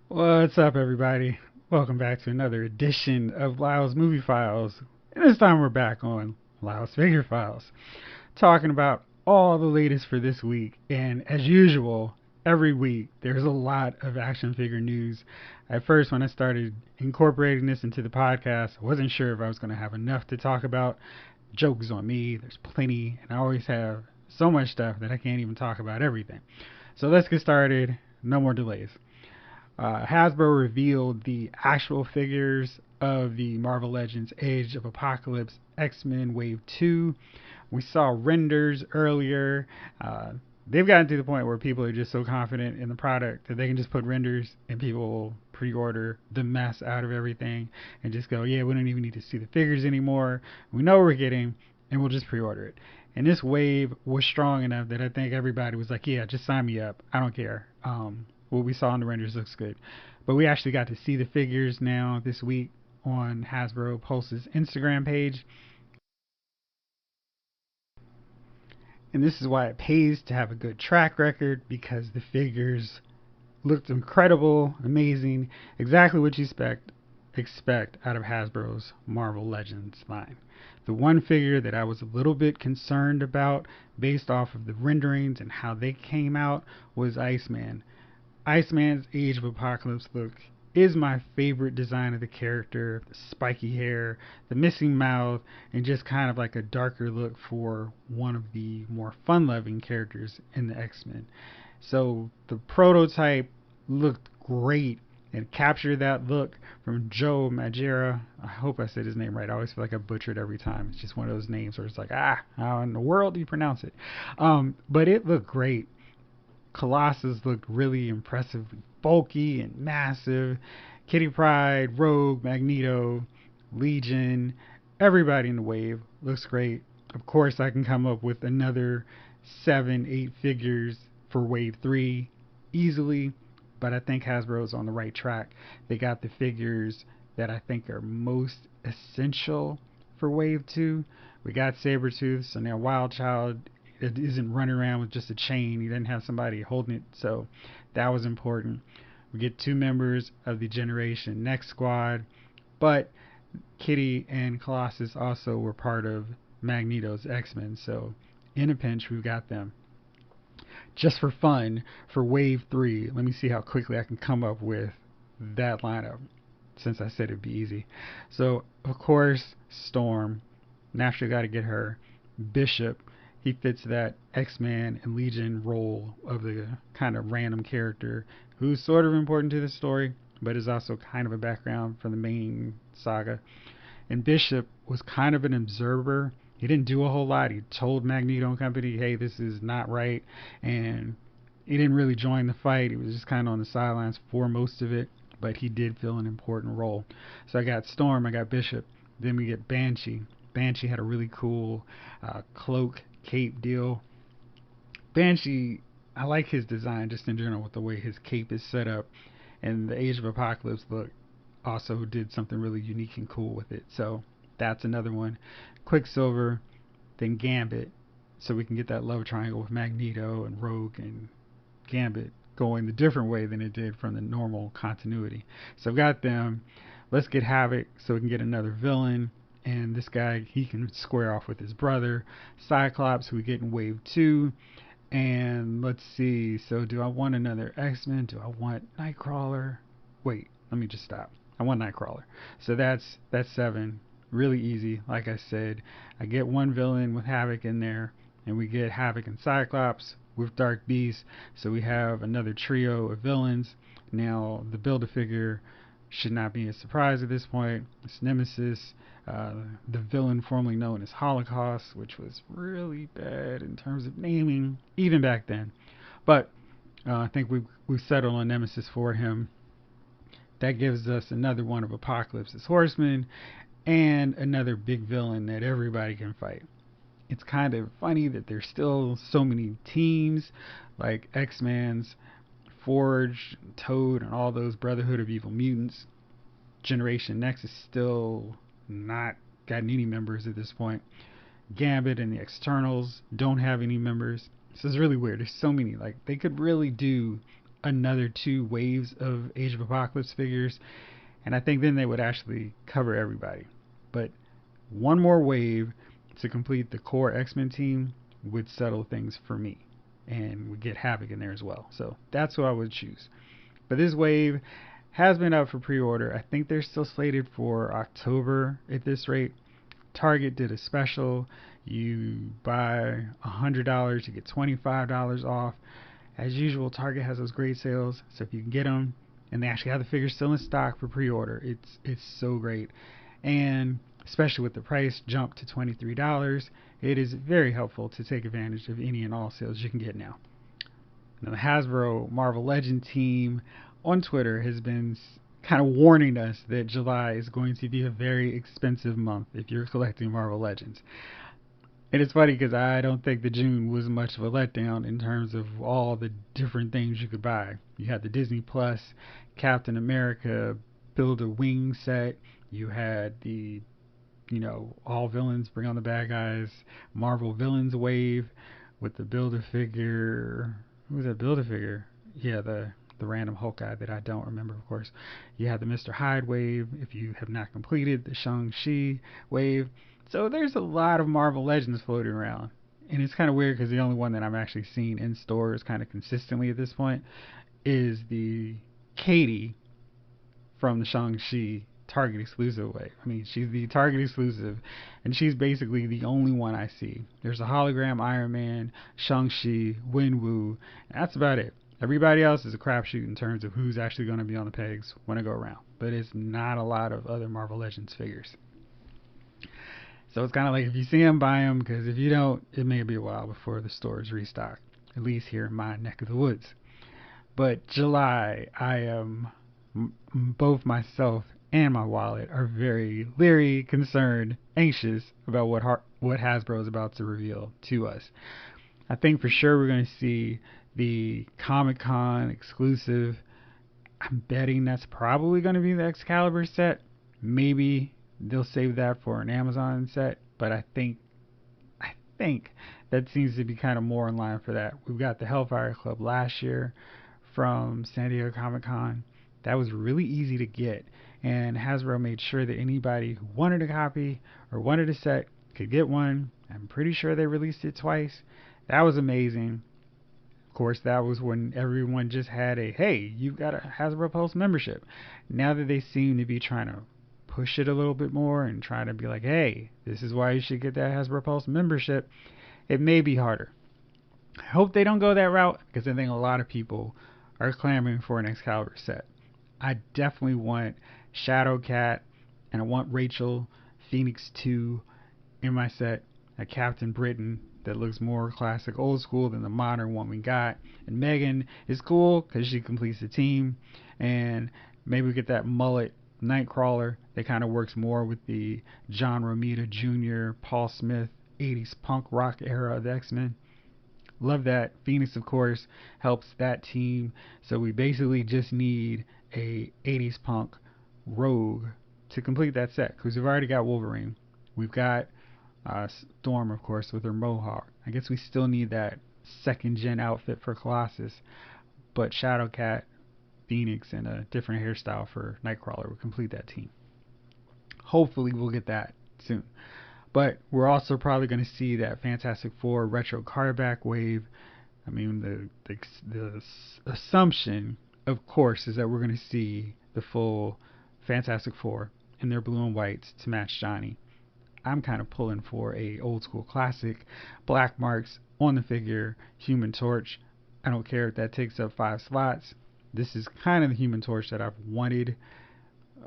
What's up, everybody? Welcome back to another edition of Lyle's Movie Files. And this time we're back on Lyle's Figure Files, talking about all the latest for this week. And as usual, every week there's a lot of action figure news. At first, when I started incorporating this into the podcast, I wasn't sure if I was going to have enough to talk about. Jokes on me, there's plenty, and I always have so much stuff that I can't even talk about everything. So let's get started. No more delays. Hasbro revealed the actual figures of the Marvel Legends Age of Apocalypse X-Men Wave 2. We saw renders earlier. They've gotten to the point where people are just so confident in the product that they can just put renders and people will pre-order the mess out of everything and just go, yeah, we don't even need to see the figures anymore. We know what we're getting and we'll just pre-order it. And this wave was strong enough that I think everybody was like, yeah, just sign me up. I don't care. What we saw in the renders looks good. But we actually got to see the figures now this week on Hasbro Pulse's Instagram page. And this is why it pays to have a good track record, because the figures looked incredible, amazing, exactly what you expect out of Hasbro's Marvel Legends line. The one figure that I was a little bit concerned about based off of the renderings and how they came out was Iceman. Iceman's Age of Apocalypse look is my favorite design of the character. The spiky hair, the missing mouth, and just kind of like a darker look for one of the more fun-loving characters in the X-Men. So the prototype looked great and captured that look from Joe Madureira. I hope I said his name right. I always feel like I butchered every time. It's just one of those names where it's like, how in the world do you pronounce it? But it looked great. Colossus looked really impressively bulky and massive. Kitty Pryde, Rogue, Magneto, Legion, everybody in the wave looks great. Of course, I can come up with another 7, 8 figures for Wave 3 easily, but I think Hasbro's on the right track. They got the figures that I think are most essential for Wave 2. We got Sabretooth, so now Wild Child it isn't running around with just a chain. He didn't have somebody holding it, so that was important. We get 2 members of the Generation Next squad, but Kitty and Colossus also were part of Magneto's X-Men, so in a pinch, we've got them. Just for fun, for Wave 3, let me see how quickly I can come up with that lineup, since I said it'd be easy. So, of course, Storm. Naturally got to get her. Bishop, he fits that X-Man and Legion role of the kind of random character who's sort of important to the story, but is also kind of a background for the main saga. And Bishop was kind of an observer. He didn't do a whole lot. He told Magneto and company, hey, this is not right. And he didn't really join the fight. He was just kind of on the sidelines for most of it, but he did fill an important role. So I got Storm, I got Bishop. Then we get Banshee. Banshee had a really cool cloak cape deal. Banshee, I like his design just in general with the way his cape is set up, and the Age of Apocalypse look also did something really unique and cool with it. So that's another one. Quicksilver, then Gambit, so we can get that love triangle with Magneto and Rogue and Gambit going the different way than it did from the normal continuity. So I've got them. Let's get Havoc so we can get another villain. And this guy, he can square off with his brother. Cyclops, who we get in Wave 2. And let's see. So do I want another X-Men? Do I want Nightcrawler? Wait, let me just stop. I want Nightcrawler. So that's 7. Really easy. Like I said, I get one villain with Havoc in there. And we get Havoc and Cyclops with Dark Beast. So we have another trio of villains. Now, the Build-A-Figure should not be a surprise at this point. It's Nemesis, the villain formerly known as Holocaust, which was really bad in terms of naming, even back then. But I think we've settled on Nemesis for him. That gives us another one of Apocalypse's Horsemen and another big villain that everybody can fight. It's kind of funny that there's still so many teams like X-Men's, Forge, Toad, and all those Brotherhood of Evil Mutants. Generation Next is still not gotten any members at this point. Gambit and the Externals don't have any members. So it's really weird. There's so many. Like, they could really do another 2 waves of Age of Apocalypse figures, and I think then they would actually cover everybody. But one more wave to complete the core X-Men team would settle things for me, and would get Havoc in there as well. So that's who I would choose. But this wave has been up for pre-order. I think they're still slated for October at this rate. Target did a special. You buy $100, you get $25 off. As usual, Target has those great sales, so if you can get them, and they actually have the figures still in stock for pre-order, it's so great. And especially with the price jump to $23, it is very helpful to take advantage of any and all sales you can get now. Now, the Hasbro Marvel Legend team on Twitter has been kind of warning us that July is going to be a very expensive month if you're collecting Marvel Legends. And it's funny because I don't think the June was much of a letdown in terms of all the different things you could buy. You had the Disney Plus Captain America Build-A-Wing set. You had the, all villains bring on the bad guys, Marvel Villains wave with the Build-A-Figure. Who was that Build-A-Figure? Yeah, the random Hulk guy that I don't remember, of course. You had the Mr. Hyde wave. If you have not completed the Shang-Chi wave. So there's a lot of Marvel Legends floating around. And it's kind of weird because the only one that I'm actually seeing in stores kind of consistently at this point is the Katie from the Shang-Chi Target exclusive wave. I mean, she's the Target exclusive, and she's basically the only one I see. There's a hologram Iron Man, Shang-Chi, Wenwu, and that's about it. Everybody else is a crapshoot in terms of who's actually going to be on the pegs when I go around. But it's not a lot of other Marvel Legends figures. So it's kind of like if you see them, buy them, because if you don't, it may be a while before the stores restock, at least here in my neck of the woods. But July, I am, both myself and my wallet are very leery, concerned, anxious about what Hasbro is about to reveal to us. I think for sure we're going to see the Comic-Con exclusive. I'm betting that's probably going to be the Excalibur set. Maybe they'll save that for an Amazon set, but I think that seems to be kind of more in line for that. We've got the Hellfire Club last year from San Diego Comic-Con. That was really easy to get, and Hasbro made sure that anybody who wanted a copy or wanted a set could get one. I'm pretty sure they released it twice. That was amazing. Of course, that was when everyone just had a, hey, you've got a Hasbro Pulse membership. Now that they seem to be trying to push it a little bit more and try to be like, hey, this is why you should get that Hasbro Pulse membership, it may be harder. I hope they don't go that route, because I think a lot of people are clamoring for an Excalibur set. I definitely want Shadowcat, and I want Rachel Phoenix 2 in my set, a Captain Britain that looks more classic old school than the modern one we got. And Megan is cool because she completes the team, and maybe we get that mullet Nightcrawler that kind of works more with the John Romita Jr., Paul Smith 80s punk rock era of the X-Men. Love that. Phoenix, of course, helps that team. So we basically just need a 80s punk Rogue to complete that set, because we've already got Wolverine. We've got Storm, of course, with her mohawk. I guess we still need that second gen outfit for Colossus, but Shadowcat, Phoenix, and a different hairstyle for Nightcrawler will complete that team. Hopefully we'll get that soon. But we're also probably going to see that Fantastic Four retro cardback wave. I mean, the assumption, of course, is that we're going to see the full Fantastic Four in their blue and whites to match Johnny. I'm kind of pulling for a old school classic, black marks on the figure, Human Torch. I don't care if that takes up 5 slots. This is kind of the Human Torch that I've wanted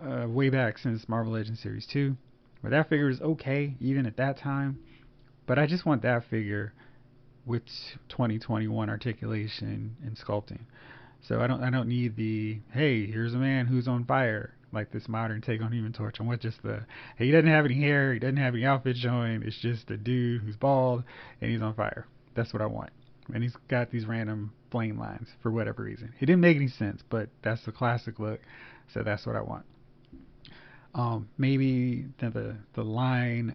way back since Marvel Legends Series 2. But that figure is okay, even at that time. But I just want that figure with 2021 articulation and sculpting. So I don't need the, hey, here's a man who's on fire, like this modern take on Human Torch. I want just the, hey, he doesn't have any hair, he doesn't have any outfit showing. It's just a dude who's bald and he's on fire. That's what I want. And he's got these random flame lines for whatever reason. It didn't make any sense, but that's the classic look. So that's what I want. Maybe the line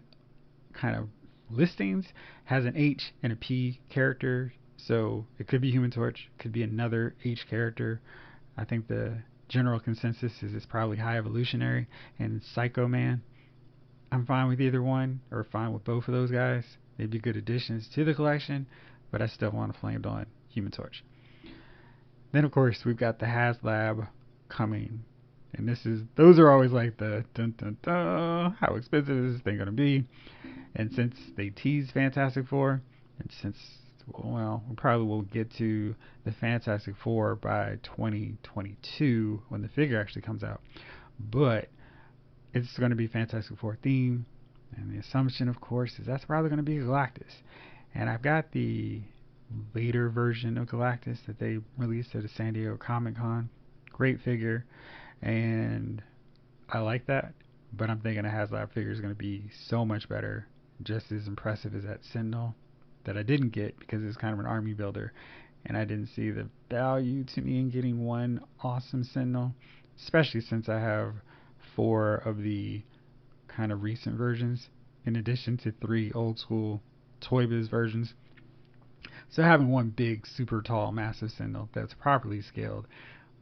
kind of listings has an H and a P character So it could be Human Torch, could be another H character. I think the general consensus is it's probably High Evolutionary and Psycho Man. I'm fine with either one, or fine with both of those guys. They'd be good additions to the collection, but I still want a flamed on Human Torch. Then of course we've got the HasLab coming, and those are always like the dun dun dun. How expensive is this thing gonna be? And since they teased Fantastic Four, and since well, we probably will get to the Fantastic Four by 2022 when the figure actually comes out, but it's going to be Fantastic Four theme, and the assumption, of course, is that's probably going to be Galactus. And I've got the later version of Galactus that they released at the San Diego Comic Con. Great figure, and I like that. But I'm thinking a HasLab figure is going to be so much better, just as impressive as that Sentinel that I didn't get because it's kind of an army builder, and I didn't see the value to me in getting one awesome Sentinel, especially since I have 4 of the kind of recent versions, in addition to 3 old school Toy Biz versions. So having one big, super tall, massive Sentinel that's properly scaled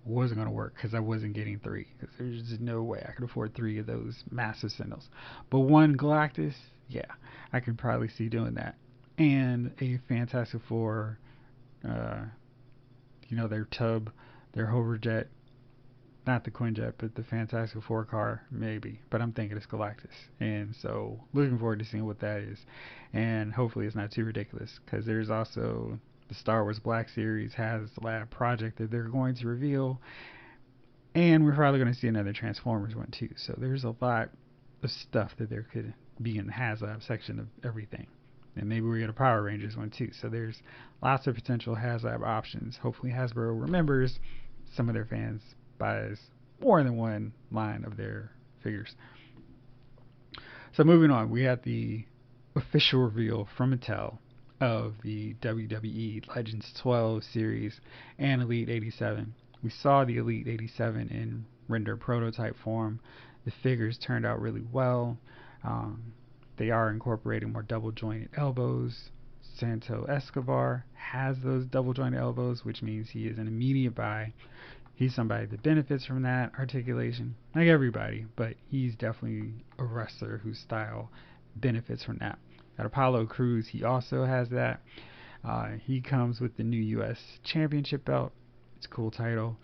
wasn't going to work because I wasn't getting 3. Because there's just no way I could afford 3 of those massive Sentinels. But one Galactus, yeah, I could probably see doing that. And a Fantastic Four, their tub, their hoverjet, not the Quinjet, but the Fantastic Four car, maybe. But I'm thinking it's Galactus. And so looking forward to seeing what that is. And hopefully it's not too ridiculous, because there's also the Star Wars Black Series HasLab project that they're going to reveal. And we're probably going to see another Transformers one too. So there's a lot of stuff that there could be in the HasLab section of everything. And maybe we get a Power Rangers one too. So there's lots of potential HasLab options. Hopefully Hasbro remembers some of their fans buys more than one line of their figures. So moving on, we had the official reveal from Mattel of the WWE Legends 12 series and Elite 87. We saw the Elite 87 in render prototype form. The figures turned out really well. They are incorporating more double jointed elbows. Santo Escobar has those double jointed elbows, which means he is an immediate buy. He's somebody that benefits from that articulation. Like everybody, but he's definitely a wrestler whose style benefits from that. At Apollo Crews, he also has that. He comes with the new U.S. Championship belt. It's a cool title.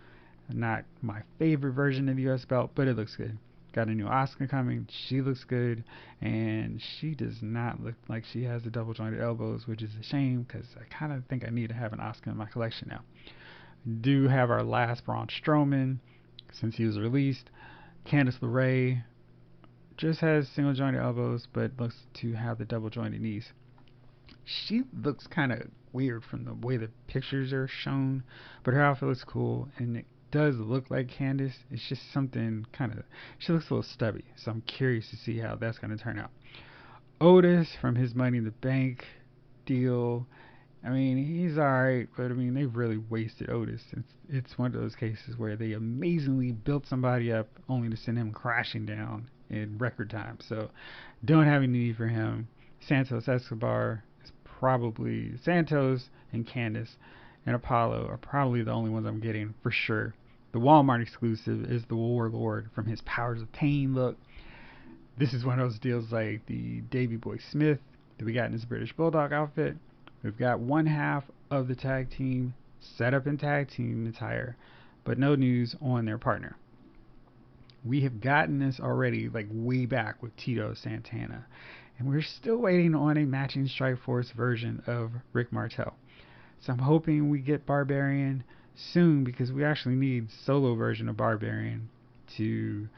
Not my favorite version of the U.S. belt, but it looks good. Got a new Asuka coming. She looks good, and she does not look like she has the double jointed elbows, which is a shame because I kind of think I need to have an Asuka in my collection now. Do have our last Braun Strowman since he was released. Candice LeRae just has single jointed elbows, but looks to have the double jointed knees. She looks kind of weird from the way the pictures are shown, but her outfit looks cool, and it does look like Candice. It's just something kind of, she looks a little stubby, so I'm curious to see how that's going to turn out. Otis from his Money in the Bank deal, I mean, he's alright, but I mean, they've really wasted Otis. It's one of those cases where they amazingly built somebody up only to send him crashing down in record time. So, don't have any need for him. Santos Escobar is probably, Santos and Candice and Apollo are probably the only ones I'm getting for sure. The Walmart exclusive is the Warlord from his Powers of Pain look. This is one of those deals like the Davey Boy Smith that we got in his British Bulldog outfit. We've got one half of the tag team set up in tag team attire, but no news on their partner. We have gotten this already, like way back with Tito Santana, and we're still waiting on a matching Strikeforce version of Rick Martel. So I'm hoping we get Barbarian soon, because we actually need solo version of Barbarian to,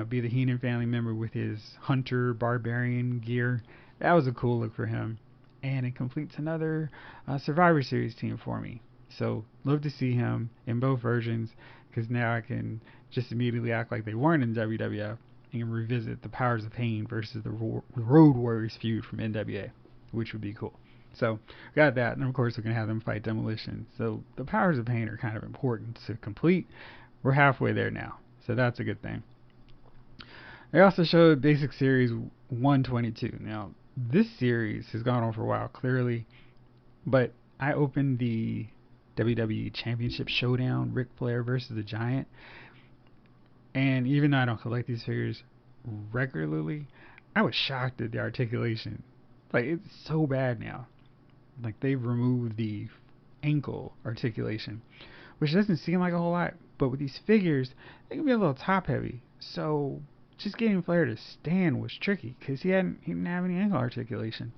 be the Heenan family member with his Hunter Barbarian gear. That was a cool look for him. And it completes another Survivor Series team for me. So, love to see him in both versions, because now I can just immediately act like they weren't in WWF and revisit the Powers of Pain versus the Road Warriors feud from NWA, which would be cool. So, got that, and of course we're going to have them fight Demolition. So, the Powers of Pain are kind of important to complete. We're halfway there now, so that's a good thing. They also showed Basic Series 122. Now, this series has gone on for a while, clearly, but I opened the WWE Championship Showdown, Ric Flair versus the Giant, and even though I don't collect these figures regularly, I was shocked at the articulation. Like, it's so bad now. Like, they've removed the ankle articulation, which doesn't seem like a whole lot, but with these figures, they can be a little top heavy. So just getting Flair to stand was tricky because he didn't have any ankle articulation.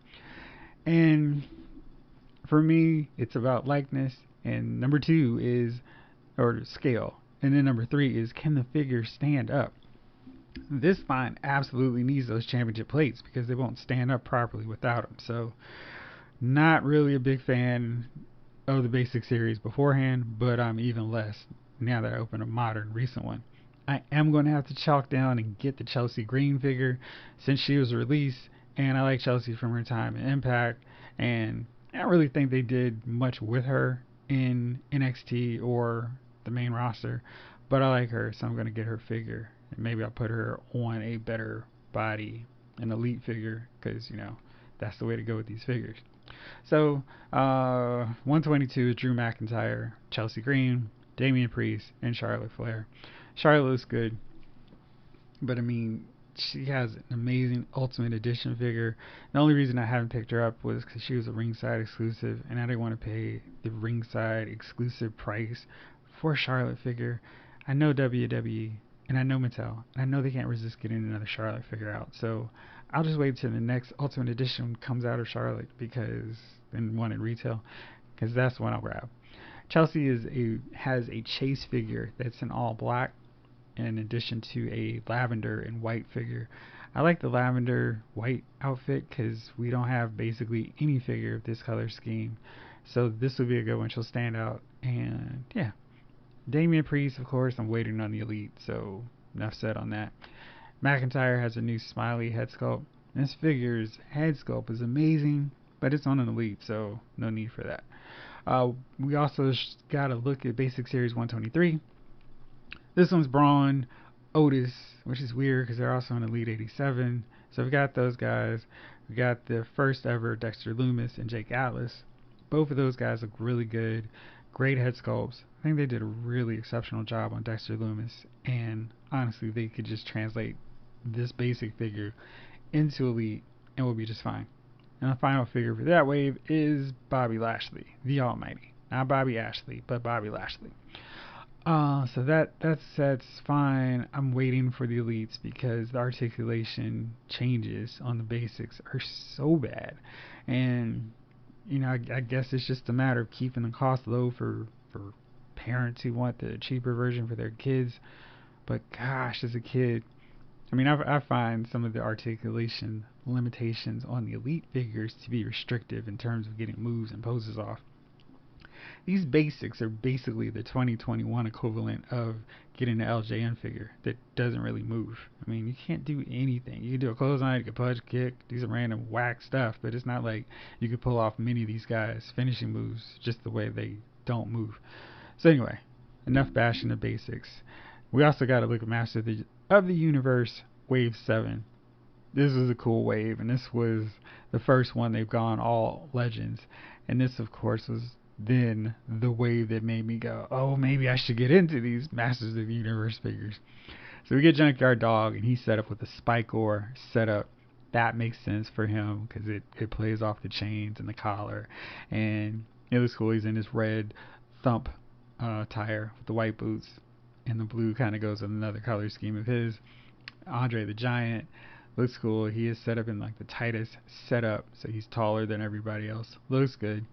And for me, it's about likeness, and number two is or scale, and then number three is, can the figure stand up? This line absolutely needs those championship plates because they won't stand up properly without them. So not really a big fan of the basic series beforehand, but I'm even less now that I open a modern recent one. I am going to have to chalk down and get the Chelsea Green figure since she was released, and I like Chelsea from her time in Impact, and I don't really think they did much with her in NXT or the main roster, but I like her, so I'm going to get her figure, and maybe I'll put her on a better body, an elite figure, because, you know, that's the way to go with these figures. So, 122 is Drew McIntyre, Chelsea Green, Damian Priest, and Charlotte Flair. Charlotte looks good, but I mean, she has an amazing Ultimate Edition figure. The only reason I haven't picked her up was because she was a ringside exclusive, and I didn't want to pay the ringside exclusive price for a Charlotte figure. I know WWE, and I know Mattel, and I know they can't resist getting another Charlotte figure out. So I'll just wait till the next Ultimate Edition comes out of Charlotte and one at retail, because that's the one I'll grab. Chelsea has a Chase figure that's in all black, in addition to a lavender and white figure. I like the lavender white outfit because we don't have basically any figure of this color scheme. So this will be a good one. She'll stand out. And yeah, Damian Priest, of course, I'm waiting on the Elite, so enough said on that. McIntyre has a new smiley head sculpt. This figure's head sculpt is amazing, but it's on an Elite, so no need for that. We also got to look at Basic Series 123. This one's Braun, Otis, which is weird because they're also in Elite 87. So we've got those guys. We got the first ever Dexter Lumis and Jake Atlas. Both of those guys look really good. Great head sculpts. I think they did a really exceptional job on Dexter Lumis. And honestly, they could just translate this basic figure into Elite and we'll be just fine. And the final figure for that wave is Bobby Lashley, the Almighty. Not Bobby Ashley, but Bobby Lashley. So that set's fine. I'm waiting for the Elites because the articulation changes on the basics are so bad. And, you know, I guess it's just a matter of keeping the cost low for parents who want the cheaper version for their kids. But gosh, as a kid, I mean, I find some of the articulation limitations on the Elite figures to be restrictive in terms of getting moves and poses off. These basics are basically the 2021 equivalent of getting an LJN figure that doesn't really move. I mean, you can't do anything. You can do a clothesline, you can punch, kick, do some random whack stuff, but it's not like you could pull off many of these guys' finishing moves just the way they don't move. So anyway, enough bashing the basics. We also got to look at Master of the Universe Wave 7. This was a cool wave, and this was the first one they've gone all Legends. And this, of course, was then the wave that made me go, oh, maybe I should get into these Masters of the Universe figures. So we get Junkyard Dog, and he's set up with a Spike Ore setup. That makes sense for him because it plays off the chains and the collar. And it was cool. He's in his red thump tire with the white boots, and the blue kind of goes with another color scheme of his. Andre the Giant looks cool. He is set up in like the tightest setup, so he's taller than everybody else. Looks good.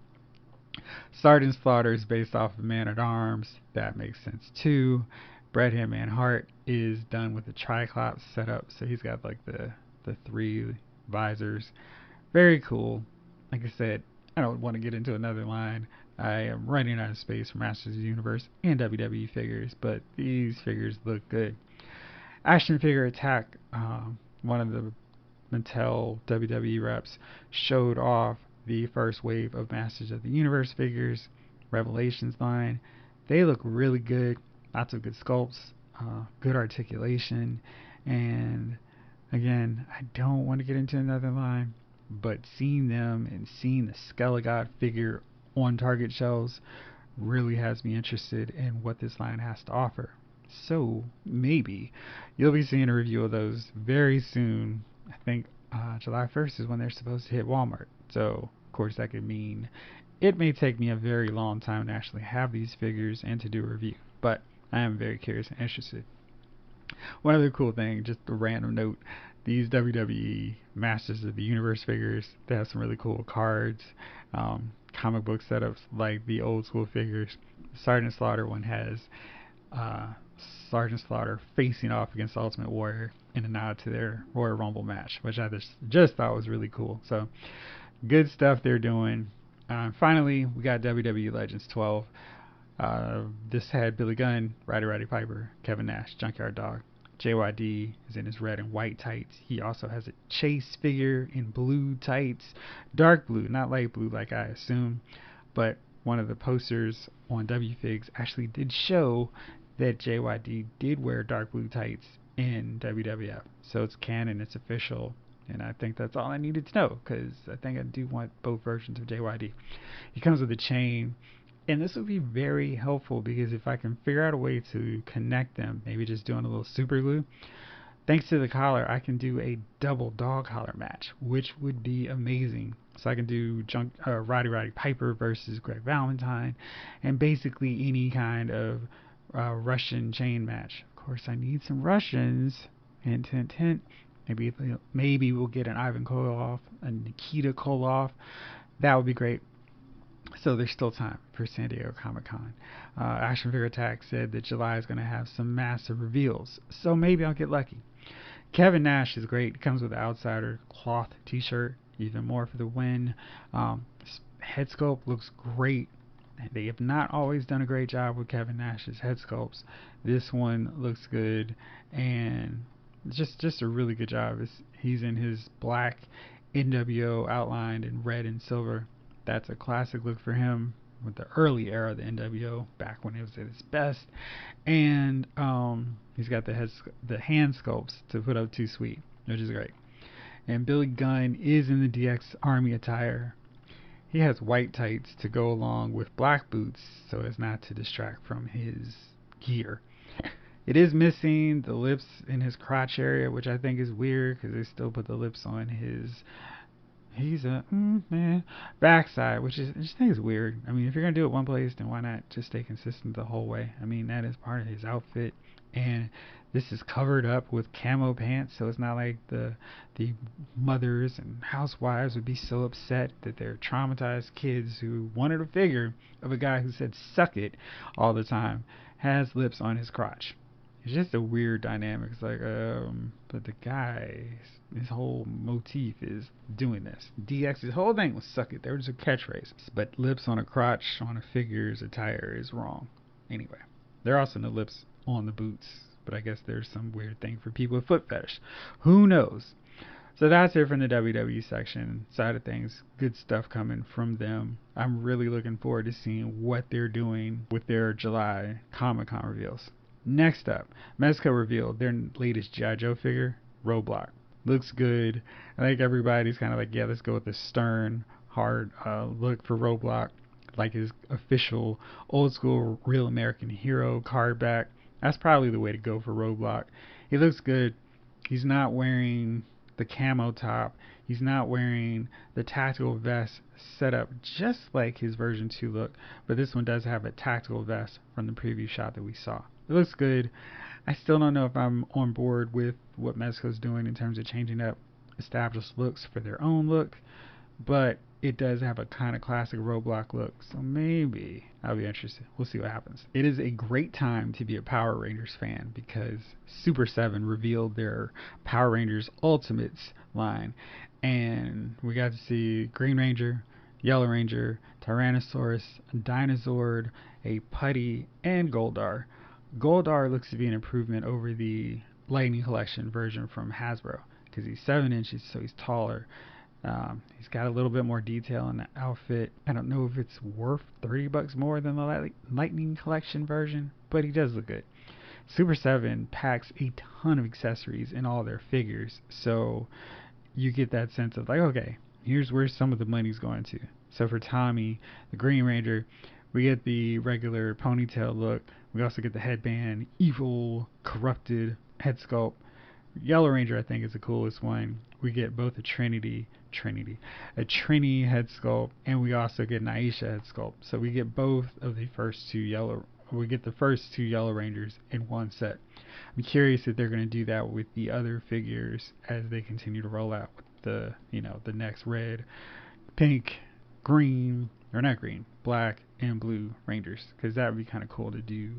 Sergeant Slaughter is based off of Man at Arms. That makes sense too. Bret Hitman Hart is done with the Triclops setup, so he's got like the three visors. Very cool. Like I said, I don't want to get into another line. I am running out of space for Masters of the Universe and WWE figures, but these figures look good. Action Figure Attack, one of the Mattel WWE reps, showed off the first wave of Masters of the Universe figures, Revelations line. They look really good. Lots of good sculpts, good articulation, and again, I don't want to get into another line, but seeing them and seeing the Skelegod figure on Target shelves really has me interested in what this line has to offer. So maybe you'll be seeing a review of those very soon. I think July 1st is when they're supposed to hit Walmart. So of course that could mean it may take me a very long time to actually have these figures and to do a review. But I am very curious and interested. One other cool thing, just a random note, these WWE Masters of the Universe figures, they have some really cool cards, comic book setups like the old school figures. Sergeant Slaughter one has uh, Sergeant Slaughter facing off against Ultimate Warrior in a nod to their Royal Rumble match, which I just thought was really cool. So good stuff they're doing. Finally, we got WWE Legends 12. This had Billy Gunn, Roddy Piper, Kevin Nash, Junkyard Dog. JYD is in his red and white tights. He also has a Chase figure in blue tights. Dark blue, not light blue like I assumed. But one of the posters on WFigs actually did show that JYD did wear dark blue tights in WWF. So it's canon, it's official. And I think that's all I needed to know, because I think I do want both versions of JYD. He comes with a chain. And this will be very helpful because if I can figure out a way to connect them, maybe just doing a little super glue, thanks to the collar, I can do a double dog collar match, which would be amazing. So I can do Roddy Piper versus Greg Valentine, and basically any kind of Russian chain match. Of course, I need some Russians. Hint, hint, hint. Maybe we'll get an Ivan Koloff, a Nikita Koloff. That would be great. So there's still time for San Diego Comic-Con. Action Figure Attack said that July is going to have some massive reveals, so maybe I'll get lucky. Kevin Nash is great. He comes with an Outsider cloth t-shirt, even more for the win. Head sculpt looks great. They have not always done a great job with Kevin Nash's head sculpts. This one looks good, and just a really good job. He's in his black NWO outlined in red and silver. That's a classic look for him with the early era of the NWO, back when it was at its best. And he's got the hand sculpts to put up too sweet, which is great. And Billy Gunn is in the DX Army attire. He has white tights to go along with black boots so as not to distract from his gear. It is missing the lips in his crotch area, which I think is weird because they still put the lips on his backside, which I just think is weird. I mean, if you're gonna do it one place, then why not just stay consistent the whole way? I mean, that is part of his outfit, and this is covered up with camo pants, so it's not like the mothers and housewives would be so upset that their traumatized kids who wanted a figure of a guy who said "suck it" all the time has lips on his crotch. It's just a weird dynamic. It's like, but the guy, his whole motif is doing this. DX's whole thing was "suck it." There was a catchphrase, but lips on a crotch on a figure's attire is wrong. Anyway, there are also no lips on the boots, but I guess there's some weird thing for people with foot fetish. Who knows? So that's it from the WWE section side of things. Good stuff coming from them. I'm really looking forward to seeing what they're doing with their July Comic-Con reveals. Next up, Mezco revealed their latest G.I. Joe figure, Roadblock. Looks good. I think everybody's kind of like, yeah, let's go with the stern, hard look for Roadblock, like his official old school Real American Hero card back. That's probably the way to go for Roadblock. He looks good. He's not wearing the camo top. He's not wearing the tactical vest set up just like his version 2 look, but this one does have a tactical vest from the preview shot that we saw. It looks good. I still don't know if I'm on board with what Mezco's doing in terms of changing up established looks for their own look, but it does have a kind of classic Roadblock look, so maybe I'll be interested. We'll see what happens. It is a great time to be a Power Rangers fan because Super 7 revealed their Power Rangers Ultimates line, and we got to see Green Ranger, Yellow Ranger, Tyrannosaurus, Dinozord, a Putty, and Goldar. Goldar looks to be an improvement over the Lightning Collection version from Hasbro because he's 7 inches, so he's taller. He's got a little bit more detail in the outfit. I don't know if it's worth $30 more than the Lightning Collection version, but he does look good. Super 7 packs a ton of accessories in all their figures, so you get that sense of like, okay, here's where some of the money's going to. So for Tommy, the Green Ranger, we get the regular ponytail look. We also get the headband, evil, corrupted head sculpt. Yellow Ranger, I think, is the coolest one. We get both a a Trini head sculpt, and we also get an Aisha head sculpt. So we get both of the first two yellow. We get the first two Yellow Rangers in one set. I'm curious if they're going to do that with the other figures as they continue to roll out with the next red, pink, green, or not green, black and blue Rangers, because that would be kind of cool to do.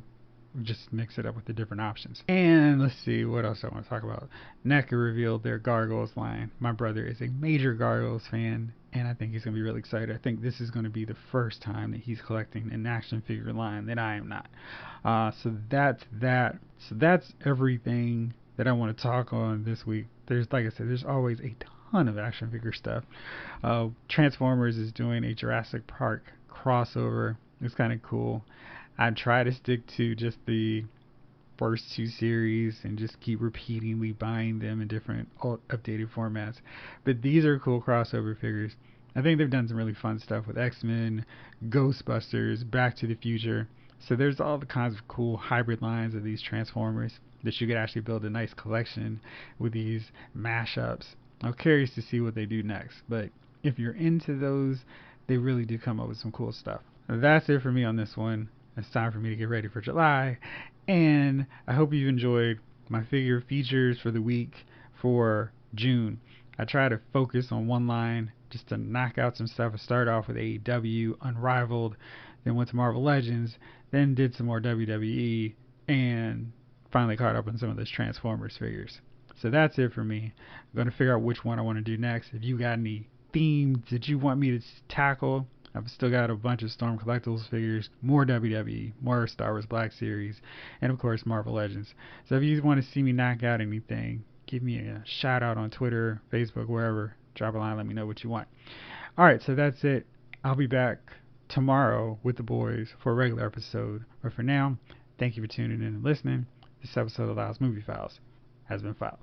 Just mix it up with the different options. And let's see what else I want to talk about. NECA revealed their Gargoyles line. My brother is a major Gargoyles fan, and I think he's going to be really excited. I think this is going to be the first time that he's collecting an action figure line that I am not. So that's that. So that's everything that I want to talk on this week. Like I said, there's always a ton of action figure stuff. Transformers is doing a Jurassic Park crossover. It's kind of cool. I try to stick to just the first two series and just keep repeatedly buying them in different updated formats. But these are cool crossover figures. I think they've done some really fun stuff with X-Men, Ghostbusters, Back to the Future. So there's all the kinds of cool hybrid lines of these Transformers that you could actually build a nice collection with these mashups. I'm curious to see what they do next. But if you're into those, they really do come up with some cool stuff. That's it for me on this one. It's time for me to get ready for July, and I hope you enjoyed my figure features for the week for June. I try to focus on one line just to knock out some stuff. I started off with AEW, Unrivaled, then went to Marvel Legends, then did some more WWE, and finally caught up on some of those Transformers figures. So that's it for me. I'm going to figure out which one I want to do next. If you got any themes that you want me to tackle, I've still got a bunch of Storm Collectibles figures, more WWE, more Star Wars Black Series, and of course Marvel Legends. So if you want to see me knock out anything, give me a shout out on Twitter, Facebook, wherever. Drop a line, let me know what you want. Alright, so that's it. I'll be back tomorrow with the boys for a regular episode. But for now, thank you for tuning in and listening. This episode of Lyle's Movie Files has been filed.